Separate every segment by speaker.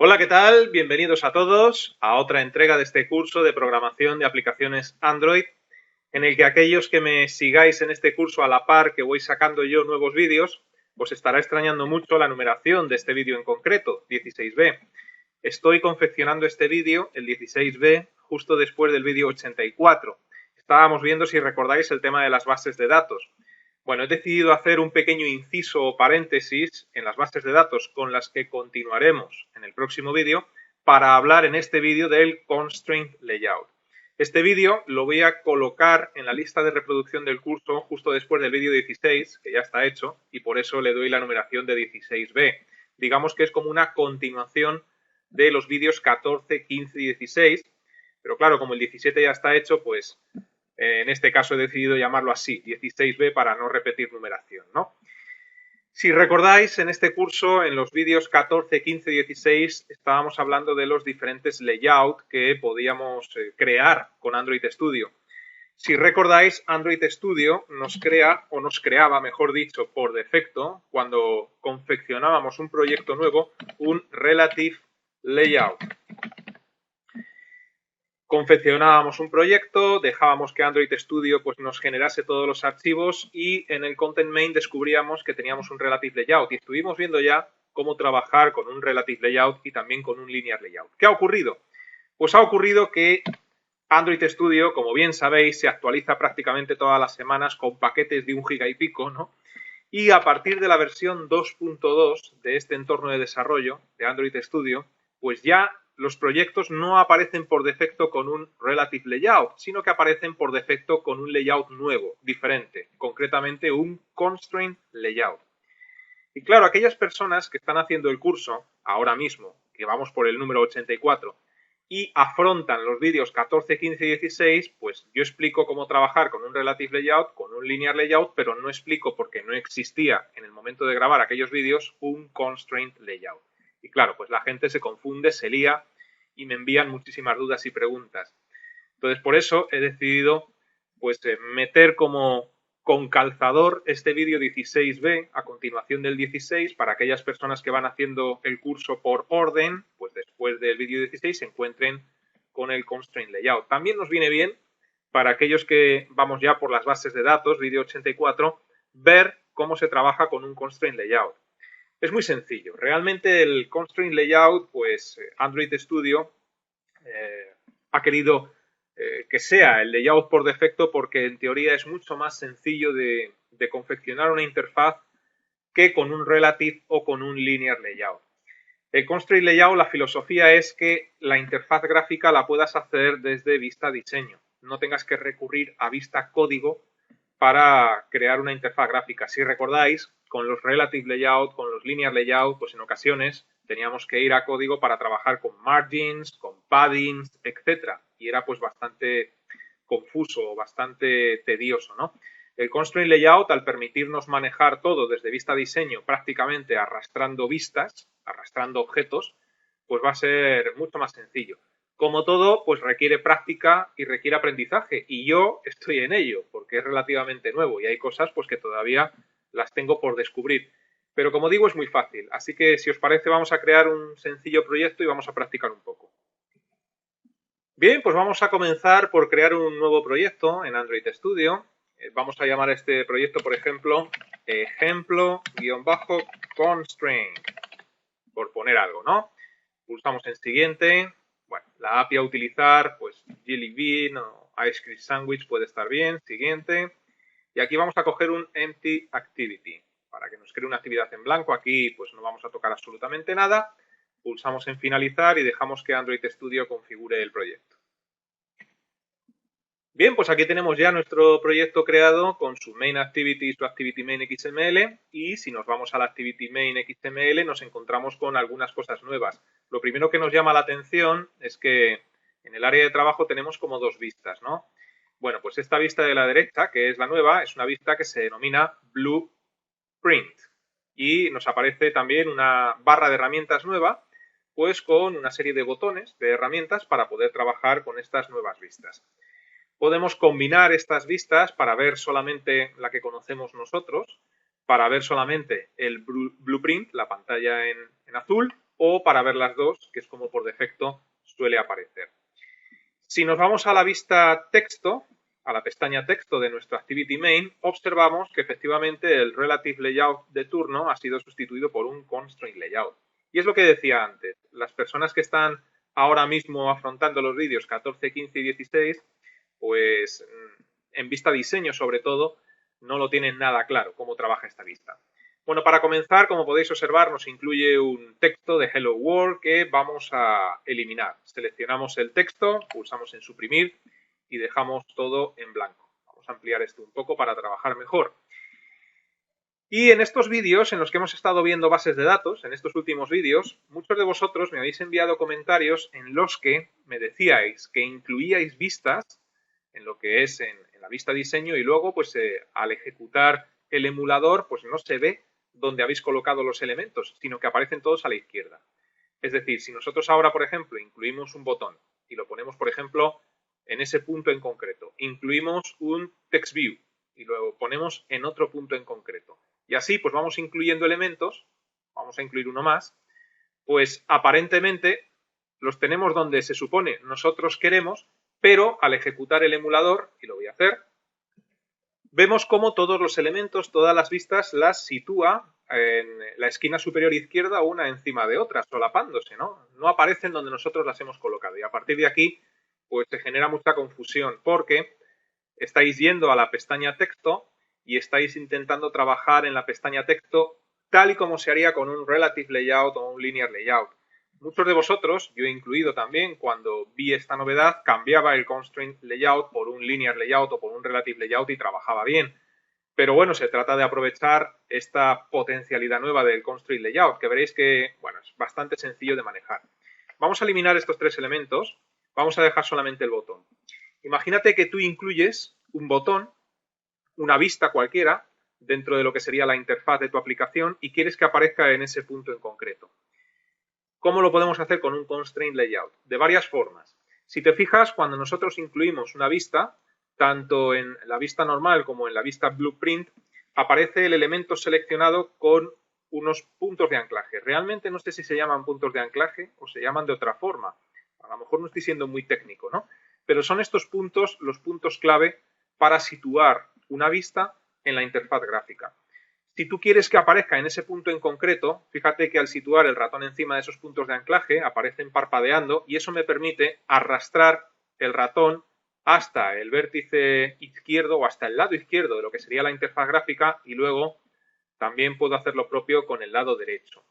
Speaker 1: Hola, ¿qué tal? Bienvenidos a todos a otra entrega de este curso de programación de aplicaciones Android, en el que aquellos que me sigáis en este curso a la par que voy sacando yo nuevos vídeos, os estará extrañando mucho la numeración de este vídeo en concreto, 16B. Estoy confeccionando este vídeo, el 16B, justo después del vídeo 84. Estábamos viendo, si recordáis, el tema de las bases de datos. Bueno, he decidido hacer un pequeño inciso o paréntesis en las bases de datos con las que continuaremos en el próximo vídeo para hablar en este vídeo del Constraint Layout. Este vídeo lo voy a colocar en la lista de reproducción del curso justo después del vídeo 16, que ya está hecho, y por eso le doy la numeración de 16B. Digamos que es como una continuación de los vídeos 14, 15 y 16, pero claro, como el 17 ya está hecho, pues en este caso he decidido llamarlo así, 16B, para no repetir numeración, ¿no? Si recordáis, en este curso, en los vídeos 14, 15 y 16, estábamos hablando de los diferentes layouts que podíamos crear con Android Studio. Si recordáis, Android Studio nos crea, o nos creaba, mejor dicho, por defecto, cuando confeccionábamos un proyecto nuevo, un Relative Layout. Confeccionábamos un proyecto, dejábamos que Android Studio pues, nos generase todos los archivos y en el Content Main descubríamos que teníamos un Relative Layout y estuvimos viendo ya cómo trabajar con un Relative Layout y también con un Linear Layout. ¿Qué ha ocurrido? Pues ha ocurrido que Android Studio, como bien sabéis, se actualiza prácticamente todas las semanas con paquetes de 1 giga y pico, ¿no? Y a partir de la versión 2.2 de este entorno de desarrollo de Android Studio, pues ya los proyectos no aparecen por defecto con un Relative Layout, sino que aparecen por defecto con un layout nuevo, diferente, concretamente un Constraint Layout. Y claro, aquellas personas que están haciendo el curso ahora mismo, que vamos por el número 84, y afrontan los vídeos 14, 15 y 16, pues yo explico cómo trabajar con un Relative Layout, con un Linear Layout, pero no explico, porque no existía en el momento de grabar aquellos vídeos, un Constraint Layout. Y claro, pues la gente se confunde, se lía y me envían muchísimas dudas y preguntas. Entonces, por eso he decidido pues meter como con calzador este vídeo 16B a continuación del 16 para aquellas personas que van haciendo el curso por orden, pues después del vídeo 16 se encuentren con el Constraint Layout. También nos viene bien para aquellos que vamos ya por las bases de datos, vídeo 84, ver cómo se trabaja con un Constraint Layout. Es muy sencillo. Realmente el Constraint Layout, pues Android Studio ha querido que sea el layout por defecto porque en teoría es mucho más sencillo de confeccionar una interfaz que con un Relative o con un Linear Layout. El Constraint Layout, la filosofía es que la interfaz gráfica la puedas hacer desde vista diseño. No tengas que recurrir a vista código para crear una interfaz gráfica. Si recordáis, con los Relative Layout, con los Linear Layout, pues en ocasiones teníamos que ir a código para trabajar con margins, con paddings, etc. Y era pues bastante confuso, bastante tedioso, ¿no? El Constraint Layout, al permitirnos manejar todo desde vista diseño, prácticamente arrastrando vistas, arrastrando objetos, pues va a ser mucho más sencillo. Como todo, pues requiere práctica y requiere aprendizaje. Y yo estoy en ello, porque es relativamente nuevo y hay cosas pues que todavía las tengo por descubrir. Pero como digo, es muy fácil. Así que si os parece, vamos a crear un sencillo proyecto y vamos a practicar un poco. Bien, pues vamos a comenzar por crear un nuevo proyecto en Android Studio. Vamos a llamar a este proyecto, por ejemplo, ejemplo-constraint, por poner algo, ¿no? Pulsamos en siguiente. Bueno, la API a utilizar, pues Jelly Bean o Ice Cream Sandwich puede estar bien. Siguiente. Y aquí vamos a coger un Empty Activity para que nos cree una actividad en blanco. Aquí pues no vamos a tocar absolutamente nada. Pulsamos en finalizar y dejamos que Android Studio configure el proyecto. Bien, pues aquí tenemos ya nuestro proyecto creado con su main activity y su activity main XML, y si nos vamos a la activity main XML nos encontramos con algunas cosas nuevas. Lo primero que nos llama la atención es que en el área de trabajo tenemos como dos vistas, ¿no? Bueno, pues esta vista de la derecha, que es la nueva, es una vista que se denomina Blueprint, y nos aparece también una barra de herramientas nueva, pues con una serie de botones de herramientas para poder trabajar con estas nuevas vistas. Podemos combinar estas vistas para ver solamente la que conocemos nosotros, para ver solamente el blueprint, la pantalla en azul, o para ver las dos, que es como por defecto suele aparecer. Si nos vamos a la vista texto, a la pestaña texto de nuestro Activity Main, observamos que efectivamente el Relative Layout de turno ha sido sustituido por un Constraint Layout. Y es lo que decía antes, las personas que están ahora mismo afrontando los vídeos 14, 15 y 16, pues en vista diseño sobre todo, no lo tienen nada claro cómo trabaja esta vista. Bueno, para comenzar, como podéis observar, nos incluye un texto de Hello World que vamos a eliminar. Seleccionamos el texto, pulsamos en suprimir y dejamos todo en blanco. Vamos a ampliar esto un poco para trabajar mejor. Y en estos vídeos en los que hemos estado viendo bases de datos, en estos últimos vídeos, muchos de vosotros me habéis enviado comentarios en los que me decíais que incluíais vistas en lo que es en la vista diseño y luego pues al ejecutar el emulador pues no se ve dónde habéis colocado los elementos, sino que aparecen todos a la izquierda. Es decir, si nosotros ahora, por ejemplo, incluimos un botón y lo ponemos, por ejemplo, en ese punto en concreto, incluimos un text view y lo ponemos en otro punto en concreto. Y así, pues vamos incluyendo elementos, vamos a incluir uno más, pues aparentemente los tenemos donde se supone nosotros queremos, pero al ejecutar el emulador, y lo voy a hacer, vemos cómo todos los elementos, todas las vistas las sitúa en la esquina superior izquierda una encima de otra, solapándose, ¿no? No aparecen donde nosotros las hemos colocado. Y a partir de aquí, pues se genera mucha confusión, porque estáis yendo a la pestaña texto y estáis intentando trabajar en la pestaña texto tal y como se haría con un Relative Layout o un Linear Layout. Muchos de vosotros, yo incluido también, cuando vi esta novedad, cambiaba el Constraint Layout por un Linear Layout o por un Relative Layout y trabajaba bien. Pero bueno, se trata de aprovechar esta potencialidad nueva del Constraint Layout, que veréis que, bueno, es bastante sencillo de manejar. Vamos a eliminar estos tres elementos, vamos a dejar solamente el botón. Imagínate que tú incluyes un botón, una vista cualquiera, dentro de lo que sería la interfaz de tu aplicación y quieres que aparezca en ese punto en concreto. ¿Cómo lo podemos hacer con un Constraint Layout? De varias formas. Si te fijas, cuando nosotros incluimos una vista, tanto en la vista normal como en la vista Blueprint, aparece el elemento seleccionado con unos puntos de anclaje. Realmente no sé si se llaman puntos de anclaje o se llaman de otra forma. A lo mejor no estoy siendo muy técnico, ¿no? Pero son estos puntos los puntos clave para situar una vista en la interfaz gráfica. Si tú quieres que aparezca en ese punto en concreto, fíjate que al situar el ratón encima de esos puntos de anclaje aparecen parpadeando y eso me permite arrastrar el ratón hasta el vértice izquierdo o hasta el lado izquierdo de lo que sería la interfaz gráfica y luego también puedo hacer lo propio con el lado derecho.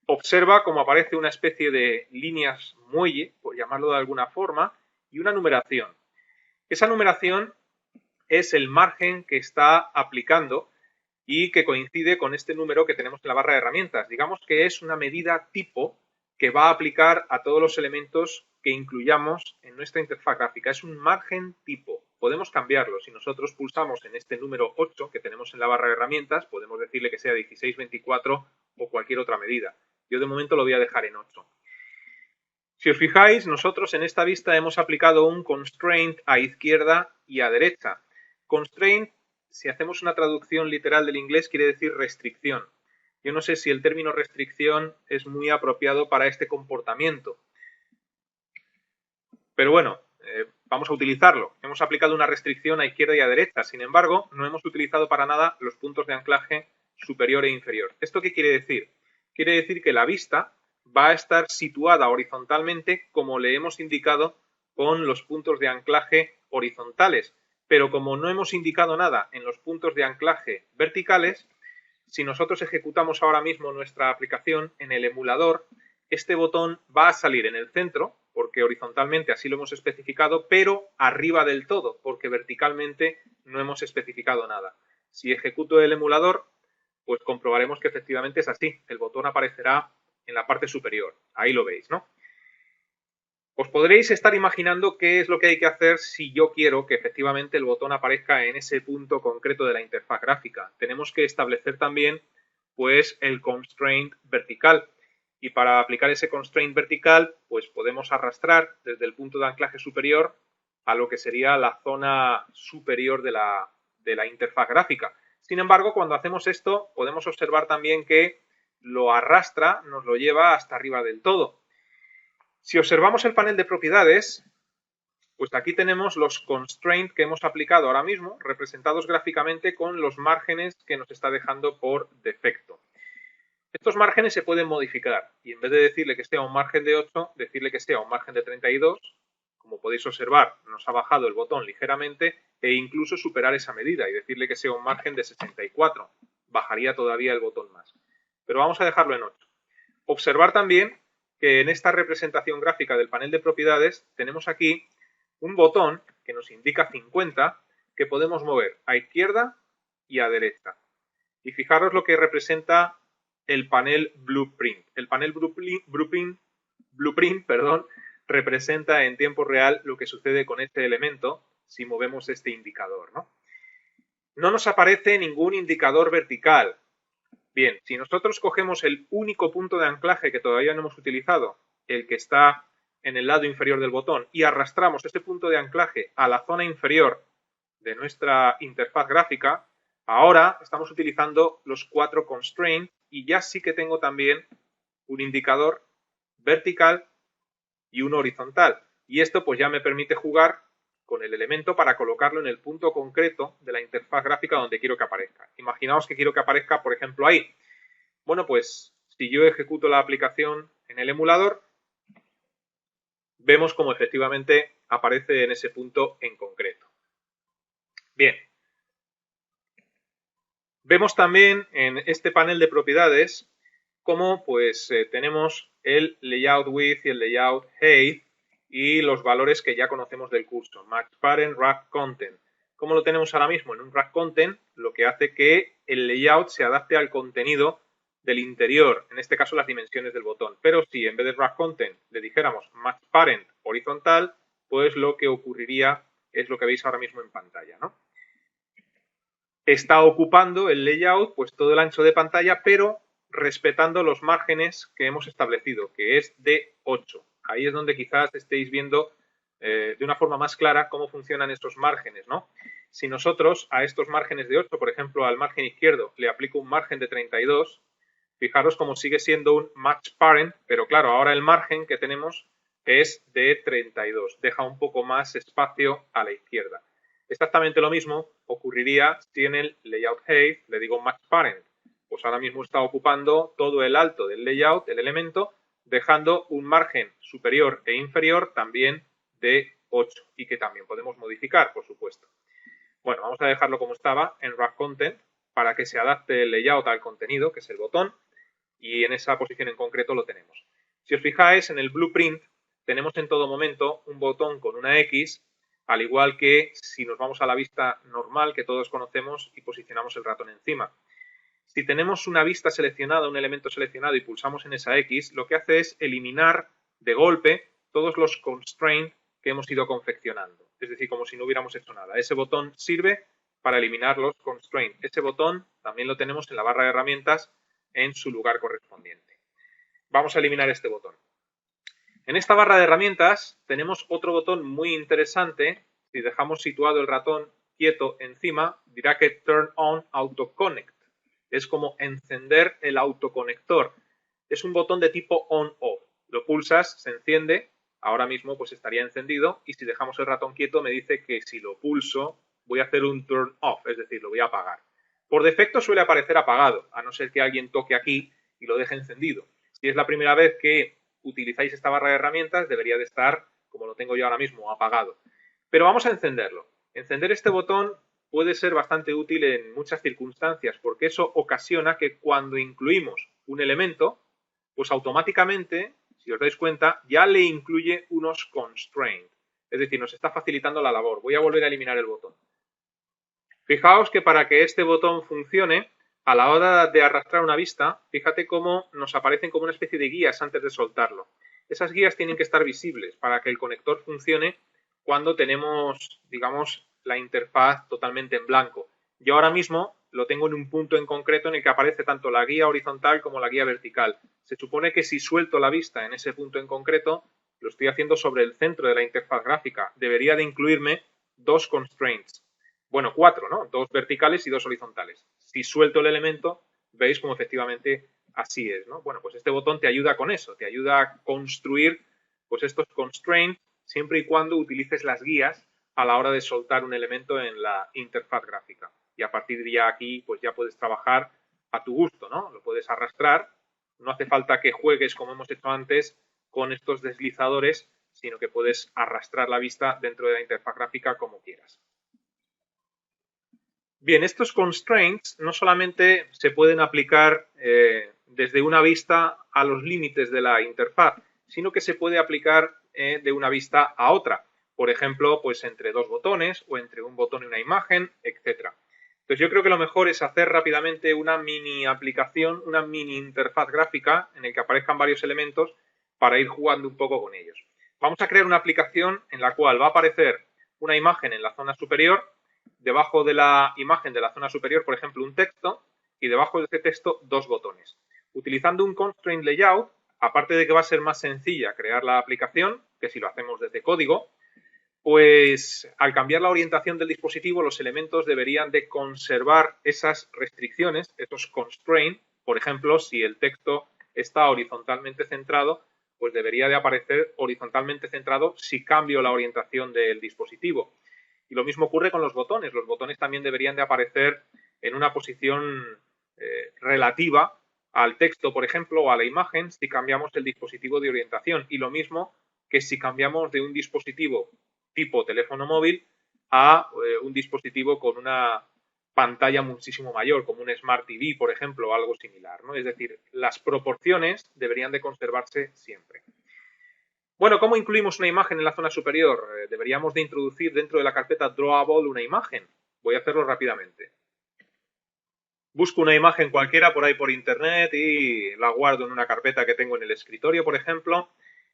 Speaker 1: Observa cómo aparece una especie de líneas muelle, por llamarlo de alguna forma, y una numeración. Esa numeración es el margen que está aplicando y que coincide con este número que tenemos en la barra de herramientas. Digamos que es una medida tipo que va a aplicar a todos los elementos que incluyamos en nuestra interfaz gráfica. Es un margen tipo. Podemos cambiarlo. Si nosotros pulsamos en este número 8 que tenemos en la barra de herramientas, podemos decirle que sea 16, 24 o cualquier otra medida. Yo de momento lo voy a dejar en 8. Si os fijáis, nosotros en esta vista hemos aplicado un constraint a izquierda y a derecha. Constraint, si hacemos una traducción literal del inglés, quiere decir restricción. Yo no sé si el término restricción es muy apropiado para este comportamiento. Pero bueno, vamos a utilizarlo. Hemos aplicado una restricción a izquierda y a derecha. Sin embargo, no hemos utilizado para nada los puntos de anclaje superior e inferior. ¿Esto qué quiere decir? Quiere decir que la vista va a estar situada horizontalmente como le hemos indicado con los puntos de anclaje horizontales. Pero como no hemos indicado nada en los puntos de anclaje verticales, si nosotros ejecutamos ahora mismo nuestra aplicación en el emulador, este botón va a salir en el centro, porque horizontalmente así lo hemos especificado, pero arriba del todo, porque verticalmente no hemos especificado nada. Si ejecuto el emulador, pues comprobaremos que efectivamente es así. El botón aparecerá en la parte superior. Ahí lo veis, ¿no? Os podréis estar imaginando qué es lo que hay que hacer si yo quiero que efectivamente el botón aparezca en ese punto concreto de la interfaz gráfica. Tenemos que establecer también pues el constraint vertical. Y para aplicar ese constraint vertical, pues podemos arrastrar desde el punto de anclaje superior a lo que sería la zona superior de la interfaz gráfica. Sin embargo, cuando hacemos esto, podemos observar también que lo arrastra, nos lo lleva hasta arriba del todo. Si observamos el panel de propiedades, pues aquí tenemos los constraints que hemos aplicado ahora mismo, representados gráficamente con los márgenes que nos está dejando por defecto. Estos márgenes se pueden modificar y en vez de decirle que sea un margen de 8, decirle que sea un margen de 32. Como podéis observar, nos ha bajado el botón ligeramente e incluso superar esa medida y decirle que sea un margen de 64. Bajaría todavía el botón más. Pero vamos a dejarlo en 8. Observar también que en esta representación gráfica del panel de propiedades tenemos aquí un botón que nos indica 50 que podemos mover a izquierda y a derecha. Y fijaros lo que representa el panel Blueprint. El panel Blueprint, representa en tiempo real lo que sucede con este elemento si movemos este indicador, ¿no? No nos aparece ningún indicador vertical. Bien, si nosotros cogemos el único punto de anclaje que todavía no hemos utilizado, el que está en el lado inferior del botón, y arrastramos este punto de anclaje a la zona inferior de nuestra interfaz gráfica, ahora estamos utilizando los 4 constraints y ya sí que tengo también un indicador vertical y uno horizontal. Y esto pues ya me permite jugar con el elemento para colocarlo en el punto concreto de la interfaz gráfica donde quiero que aparezca. Imaginaos que quiero que aparezca, por ejemplo, ahí. Bueno, pues si yo ejecuto la aplicación en el emulador, vemos como efectivamente aparece en ese punto en concreto. Bien. Vemos también en este panel de propiedades cómo pues tenemos el layout width y el layout height y los valores que ya conocemos del curso, match parent, wrap content. ¿Cómo lo tenemos ahora mismo? En un wrap content, lo que hace que el layout se adapte al contenido del interior, en este caso las dimensiones del botón. Pero si en vez de wrap content le dijéramos match parent horizontal, pues lo que ocurriría es lo que veis ahora mismo en pantalla, ¿no? Está ocupando el layout pues todo el ancho de pantalla, pero respetando los márgenes que hemos establecido, que es de 8. Ahí es donde quizás estéis viendo de una forma más clara cómo funcionan estos márgenes, ¿no? Si nosotros a estos márgenes de 8, por ejemplo, al margen izquierdo le aplico un margen de 32, fijaros cómo sigue siendo un match parent, pero claro, ahora el margen que tenemos es de 32. Deja un poco más espacio a la izquierda. Exactamente lo mismo ocurriría si en el layout height le digo match parent. Pues ahora mismo está ocupando todo el alto del layout, el elemento, dejando un margen superior e inferior también de 8 y que también podemos modificar, por supuesto. Bueno, vamos a dejarlo como estaba en wrap content para que se adapte el layout al contenido, que es el botón, y en esa posición en concreto lo tenemos. Si os fijáis, en el blueprint tenemos en todo momento un botón con una X, al igual que si nos vamos a la vista normal que todos conocemos y posicionamos el ratón encima. Si tenemos una vista seleccionada, un elemento seleccionado y pulsamos en esa X, lo que hace es eliminar de golpe todos los constraints que hemos ido confeccionando. Es decir, como si no hubiéramos hecho nada. Ese botón sirve para eliminar los constraints. Ese botón también lo tenemos en la barra de herramientas en su lugar correspondiente. Vamos a eliminar este botón. En esta barra de herramientas tenemos otro botón muy interesante. Si dejamos situado el ratón quieto encima, dirá que Turn On Auto Connect. Es como encender el autoconector. Es un botón de tipo On-Off. Lo pulsas, se enciende. Ahora mismo pues estaría encendido y si dejamos el ratón quieto me dice que si lo pulso voy a hacer un Turn Off, es decir, lo voy a apagar. Por defecto suele aparecer apagado, a no ser que alguien toque aquí y lo deje encendido. Si es la primera vez que utilizáis esta barra de herramientas, debería de estar, como lo tengo yo ahora mismo, apagado. Pero vamos a encenderlo. Encender este botón puede ser bastante útil en muchas circunstancias, porque eso ocasiona que cuando incluimos un elemento, pues automáticamente, si os dais cuenta, ya le incluye unos constraints. Es decir, nos está facilitando la labor. Voy a volver a eliminar el botón. Fijaos que para que este botón funcione, a la hora de arrastrar una vista, fíjate cómo nos aparecen como una especie de guías antes de soltarlo. Esas guías tienen que estar visibles para que el conector funcione cuando tenemos, digamos, la interfaz totalmente en blanco. Yo ahora mismo lo tengo en un punto en concreto en el que aparece tanto la guía horizontal como la guía vertical. Se supone que si suelto la vista en ese punto en concreto, lo estoy haciendo sobre el centro de la interfaz gráfica. Debería de incluirme 2 constraints. Bueno, 4, ¿no? 2 verticales y 2 horizontales. Si suelto el elemento, veis como efectivamente así es, ¿no? Bueno, pues este botón te ayuda con eso, te ayuda a construir pues estos constraints siempre y cuando utilices las guías a la hora de soltar un elemento en la interfaz gráfica. Y a partir de aquí, pues ya puedes trabajar a tu gusto, ¿no? Lo puedes arrastrar, no hace falta que juegues como hemos hecho antes con estos deslizadores, sino que puedes arrastrar la vista dentro de la interfaz gráfica como quieras. Bien, estos constraints no solamente se pueden aplicar desde una vista a los límites de la interfaz, sino que se puede aplicar de una vista a otra. Por ejemplo, pues entre dos botones o entre un botón y una imagen, etc. Entonces yo creo que lo mejor es hacer rápidamente una mini aplicación, una mini interfaz gráfica en el que aparezcan varios elementos para ir jugando un poco con ellos. Vamos a crear una aplicación en la cual va a aparecer una imagen en la zona superior, debajo de la imagen de la zona superior, por ejemplo, un texto, y debajo de ese texto dos botones. Utilizando un constraint layout, aparte de que va a ser más sencilla crear la aplicación, que si lo hacemos desde código, pues al cambiar la orientación del dispositivo, los elementos deberían de conservar esas restricciones, esos constraints. Por ejemplo, si el texto está horizontalmente centrado, pues debería de aparecer horizontalmente centrado si cambio la orientación del dispositivo. Y lo mismo ocurre con los botones. Los botones también deberían de aparecer en una posición relativa al texto, por ejemplo, o a la imagen si cambiamos el dispositivo de orientación. Y lo mismo que si cambiamos de un dispositivo tipo teléfono móvil a un dispositivo con una pantalla muchísimo mayor, como un Smart TV, por ejemplo, o algo similar, ¿no? Es decir, las proporciones deberían de conservarse siempre. Bueno, ¿cómo incluimos una imagen en la zona superior? Deberíamos de introducir dentro de la carpeta Drawable una imagen. Voy a hacerlo rápidamente. Busco una imagen cualquiera por ahí por internet y la guardo en una carpeta que tengo en el escritorio, por ejemplo.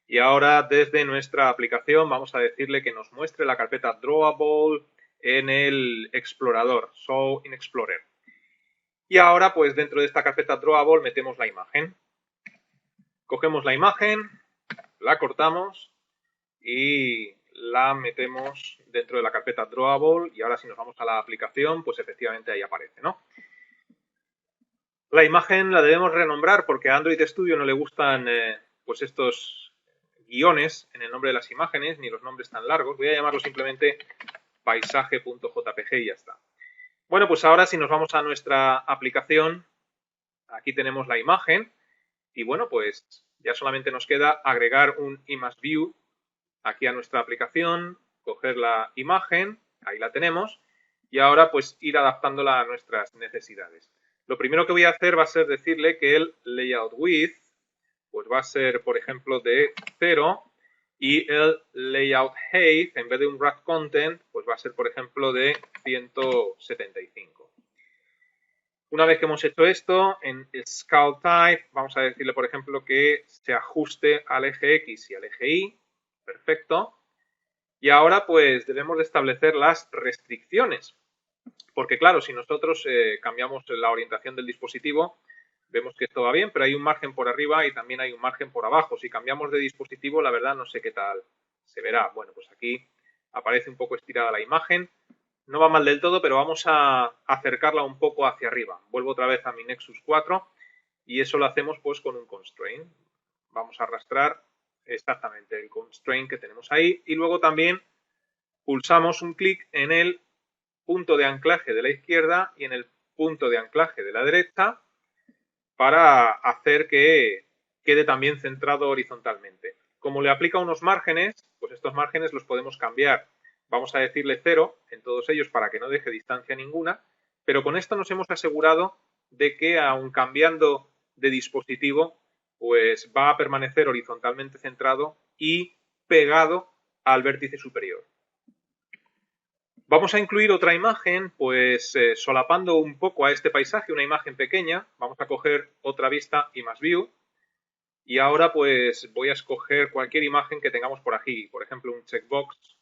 Speaker 1: Y ahora desde nuestra aplicación vamos a decirle que nos muestre la carpeta Drawable en el explorador, Show in Explorer. Y ahora pues dentro de esta carpeta Drawable metemos la imagen. Cogemos la imagen, la cortamos y la metemos dentro de la carpeta Drawable y ahora si nos vamos a la aplicación pues efectivamente ahí aparece, ¿no? La imagen la debemos renombrar porque a Android Studio no le gustan pues estos guiones en el nombre de las imágenes ni los nombres tan largos. Voy a llamarlo simplemente paisaje.jpg y ya está. Bueno, pues ahora si nos vamos a nuestra aplicación, aquí tenemos la imagen y bueno, pues ya solamente nos queda agregar un ImageView aquí a nuestra aplicación, coger la imagen, ahí la tenemos, y ahora pues ir adaptándola a nuestras necesidades. Lo primero que voy a hacer va a ser decirle que el layout width pues va a ser, por ejemplo, de 0 y el layout height, en vez de un wrap content, pues va a ser, por ejemplo, de 175. Una vez que hemos hecho esto, en Scale Type vamos a decirle, por ejemplo, que se ajuste al eje X y al eje Y. Perfecto. Y ahora pues debemos de establecer las restricciones. Porque claro, si nosotros cambiamos la orientación del dispositivo, vemos que esto va bien, pero hay un margen por arriba y también hay un margen por abajo. Si cambiamos de dispositivo, la verdad no sé qué tal se verá. Bueno, pues aquí aparece un poco estirada la imagen. No va mal del todo, pero vamos a acercarla un poco hacia arriba. Vuelvo otra vez a mi Nexus 4 y eso lo hacemos pues con un constraint. Vamos a arrastrar exactamente el constraint que tenemos ahí y luego también pulsamos un clic en el punto de anclaje de la izquierda y en el punto de anclaje de la derecha para hacer que quede también centrado horizontalmente. Como le aplica unos márgenes, pues estos márgenes los podemos cambiar. Vamos a decirle 0 en todos ellos para que no deje distancia ninguna, pero con esto nos hemos asegurado de que aun cambiando de dispositivo, pues va a permanecer horizontalmente centrado y pegado al vértice superior. Vamos a incluir otra imagen, pues solapando un poco a este paisaje, una imagen pequeña. Vamos a coger otra vista, ImageView, y ahora pues voy a escoger cualquier imagen que tengamos por aquí. Por ejemplo, un checkbox.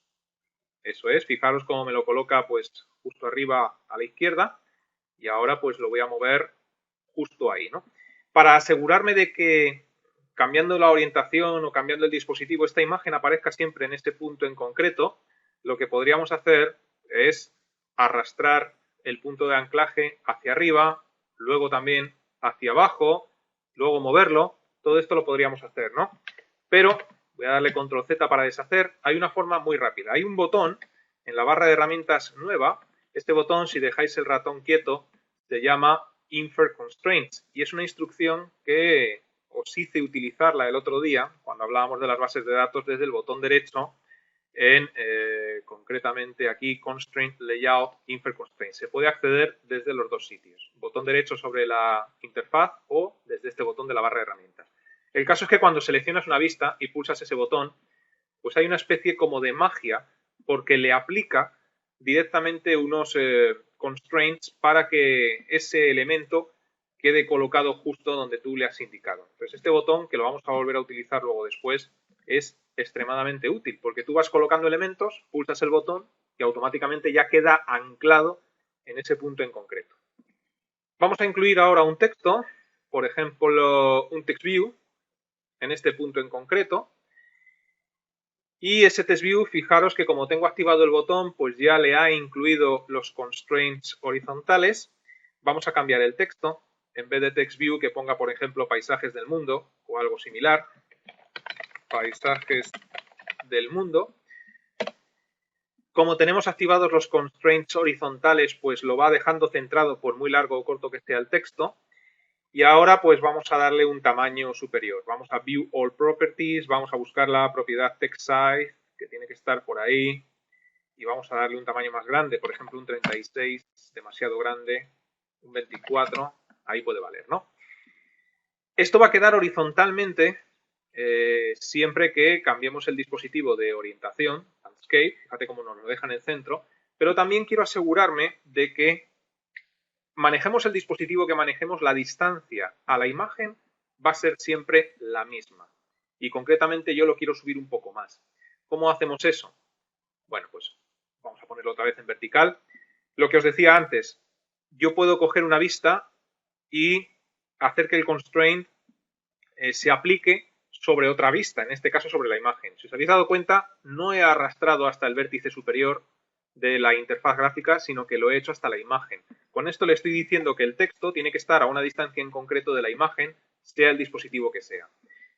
Speaker 1: Eso es, fijaros cómo me lo coloca pues justo arriba a la izquierda. Y ahora pues lo voy a mover justo ahí, ¿no? Para asegurarme de que cambiando la orientación o cambiando el dispositivo, esta imagen aparezca siempre en este punto en concreto, lo que podríamos hacer es arrastrar el punto de anclaje hacia arriba, luego también hacia abajo, luego moverlo, todo esto lo podríamos hacer, ¿no? Pero voy a darle control Z para deshacer. Hay una forma muy rápida. Hay un botón en la barra de herramientas nueva. Este botón, si dejáis el ratón quieto, se llama Infer Constraints y es una instrucción que os hice utilizarla el otro día cuando hablábamos de las bases de datos desde el botón derecho en concretamente aquí Constraint Layout Infer Constraints. Se puede acceder desde los dos sitios, botón derecho sobre la interfaz o desde este botón de la barra de herramientas. El caso es que cuando seleccionas una vista y pulsas ese botón, pues hay una especie como de magia porque le aplica directamente unos constraints para que ese elemento quede colocado justo donde tú le has indicado. Entonces este botón, que lo vamos a volver a utilizar luego después, es extremadamente útil porque tú vas colocando elementos, pulsas el botón y automáticamente ya queda anclado en ese punto en concreto. Vamos a incluir ahora un texto, por ejemplo, un text view en este punto en concreto. Y ese text view, fijaros que como tengo activado el botón, pues ya le ha incluido los constraints horizontales. Vamos a cambiar el texto. En vez de text view, que ponga, por ejemplo, paisajes del mundo o algo similar. Paisajes del mundo. Como tenemos activados los constraints horizontales, pues lo va dejando centrado por muy largo o corto que sea el texto. Y ahora pues vamos a darle un tamaño superior. Vamos a View All Properties, vamos a buscar la propiedad Text Size, que tiene que estar por ahí, y vamos a darle un tamaño más grande, por ejemplo un 36, demasiado grande, un 24, ahí puede valer, ¿no? Esto va a quedar horizontalmente siempre que cambiemos el dispositivo de orientación, Landscape, fíjate cómo nos lo deja en el centro, pero también quiero asegurarme de que manejemos el dispositivo que manejemos, la distancia a la imagen va a ser siempre la misma. Y concretamente yo lo quiero subir un poco más. ¿Cómo hacemos eso? Bueno, pues vamos a ponerlo otra vez en vertical. Lo que os decía antes, yo puedo coger una vista y hacer que el constraint se aplique sobre otra vista, en este caso sobre la imagen. Si os habéis dado cuenta, no he arrastrado hasta el vértice superior de la interfaz gráfica, sino que lo he hecho hasta la imagen. Con esto le estoy diciendo que el texto tiene que estar a una distancia en concreto de la imagen, sea el dispositivo que sea.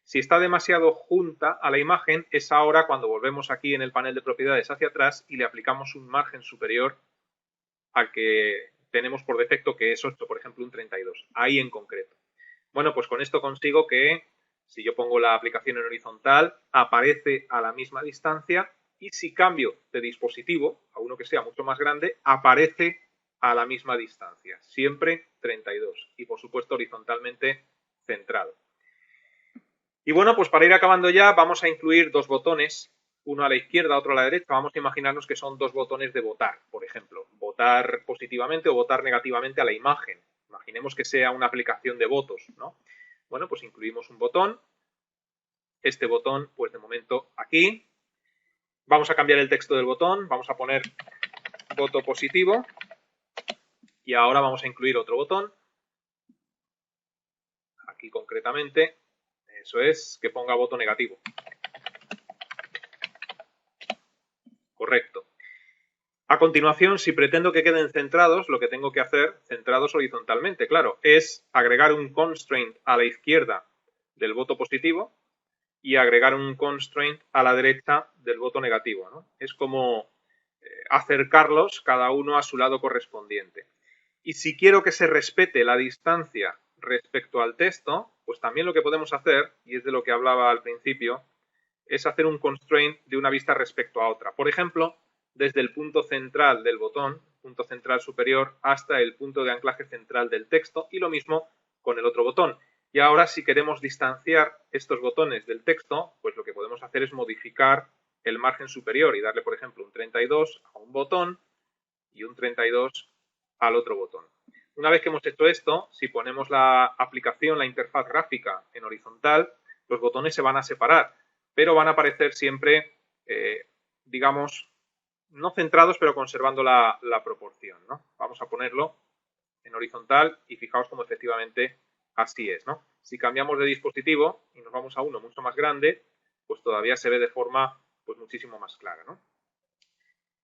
Speaker 1: Si está demasiado junta a la imagen, es ahora cuando volvemos aquí en el panel de propiedades hacia atrás y le aplicamos un margen superior al que tenemos por defecto, que es 8, por ejemplo, un 32. Ahí en concreto. Bueno, pues con esto consigo que si yo pongo la aplicación en horizontal, aparece a la misma distancia y si cambio de dispositivo a uno que sea mucho más grande, aparece a la misma distancia. Siempre 32 y por supuesto horizontalmente centrado. Y bueno, pues para ir acabando ya vamos a incluir dos botones, uno a la izquierda, otro a la derecha. Vamos a imaginarnos que son dos botones de votar, por ejemplo. Votar positivamente o votar negativamente a la imagen. Imaginemos que sea una aplicación de votos, ¿no? Bueno, pues incluimos un botón. Este botón, pues de momento aquí. Vamos a cambiar el texto del botón. Vamos a poner voto positivo. Y ahora vamos a incluir otro botón. Aquí concretamente. Eso es, que ponga voto negativo. Correcto. A continuación, si pretendo que queden centrados, lo que tengo que hacer, centrados horizontalmente, claro, es agregar un constraint a la izquierda del voto positivo y agregar un constraint a la derecha del voto negativo, ¿no? Es como acercarlos cada uno a su lado correspondiente. Y si quiero que se respete la distancia respecto al texto, pues también lo que podemos hacer, y es de lo que hablaba al principio, es hacer un constraint de una vista respecto a otra. Por ejemplo, desde el punto central del botón, punto central superior, hasta el punto de anclaje central del texto y lo mismo con el otro botón. Y ahora si queremos distanciar estos botones del texto, pues lo que podemos hacer es modificar el margen superior y darle, por ejemplo, un 32 a un botón y un 32 al otro botón. Una vez que hemos hecho esto, si ponemos la aplicación, la interfaz gráfica en horizontal, los botones se van a separar, pero van a aparecer siempre, digamos, no centrados, pero conservando la proporción, ¿no? Vamos a ponerlo en horizontal y fijaos cómo efectivamente así es, ¿no? Si cambiamos de dispositivo y nos vamos a uno mucho más grande, pues todavía se ve de forma pues muchísimo más clara, ¿no?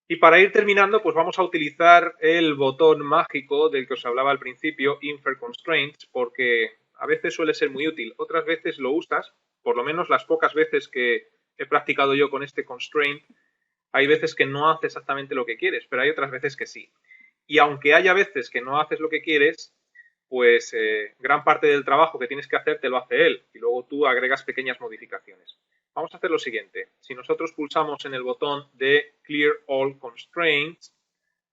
Speaker 1: Y para ir terminando, pues vamos a utilizar el botón mágico del que os hablaba al principio, Infer Constraints, porque A veces suele ser muy útil, otras veces lo usas, por lo menos las pocas veces que he practicado yo con este constraint, hay veces que no hace exactamente lo que quieres, pero hay otras veces que sí. Y aunque haya veces que no haces lo que quieres, pues gran parte del trabajo que tienes que hacer te lo hace él y luego tú agregas pequeñas modificaciones. Vamos a hacer lo siguiente. Si nosotros pulsamos en el botón de Clear All Constraints,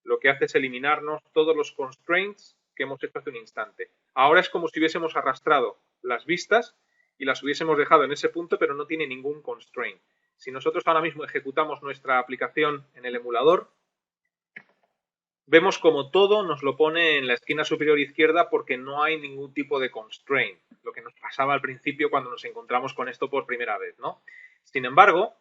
Speaker 1: lo que hace es eliminarnos todos los constraints que hemos hecho hace un instante. Ahora es como si hubiésemos arrastrado las vistas y las hubiésemos dejado en ese punto, pero no tiene ningún constraint. Si nosotros ahora mismo ejecutamos nuestra aplicación en el emulador, vemos como todo nos lo pone en la esquina superior izquierda porque no hay ningún tipo de constraint, lo que nos pasaba al principio cuando nos encontramos con esto por primera vez, ¿no? Sin embargo,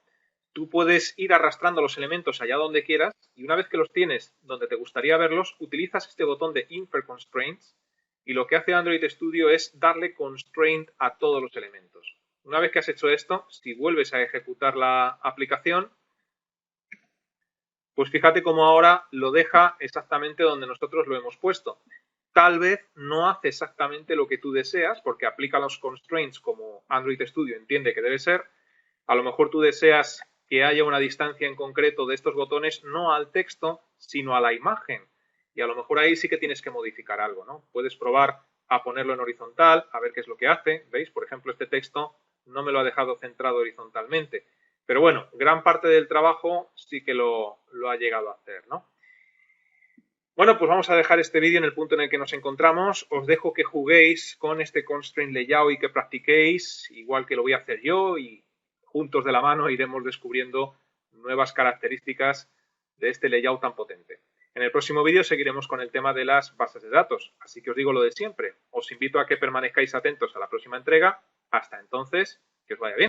Speaker 1: tú puedes ir arrastrando los elementos allá donde quieras y una vez que los tienes donde te gustaría verlos, utilizas este botón de Infer Constraints y lo que hace Android Studio es darle constraint a todos los elementos. Una vez que has hecho esto, si vuelves a ejecutar la aplicación, pues fíjate cómo ahora lo deja exactamente donde nosotros lo hemos puesto. Tal vez no hace exactamente lo que tú deseas porque aplica los constraints como Android Studio entiende que debe ser. A lo mejor tú deseas que haya una distancia en concreto de estos botones no al texto, sino a la imagen. Y a lo mejor ahí sí que tienes que modificar algo, ¿no? Puedes probar a ponerlo en horizontal, a ver qué es lo que hace. ¿Veis? Por ejemplo, este texto no me lo ha dejado centrado horizontalmente. Pero bueno, gran parte del trabajo sí que lo ha llegado a hacer, ¿no? Bueno, pues vamos a dejar este vídeo en el punto en el que nos encontramos. Os dejo que juguéis con este constraint layout y que practiquéis, igual que lo voy a hacer yo, y juntos de la mano iremos descubriendo nuevas características de este layout tan potente. En el próximo vídeo seguiremos con el tema de las bases de datos, así que os digo lo de siempre. Os invito a que permanezcáis atentos a la próxima entrega. Hasta entonces, que os vaya bien.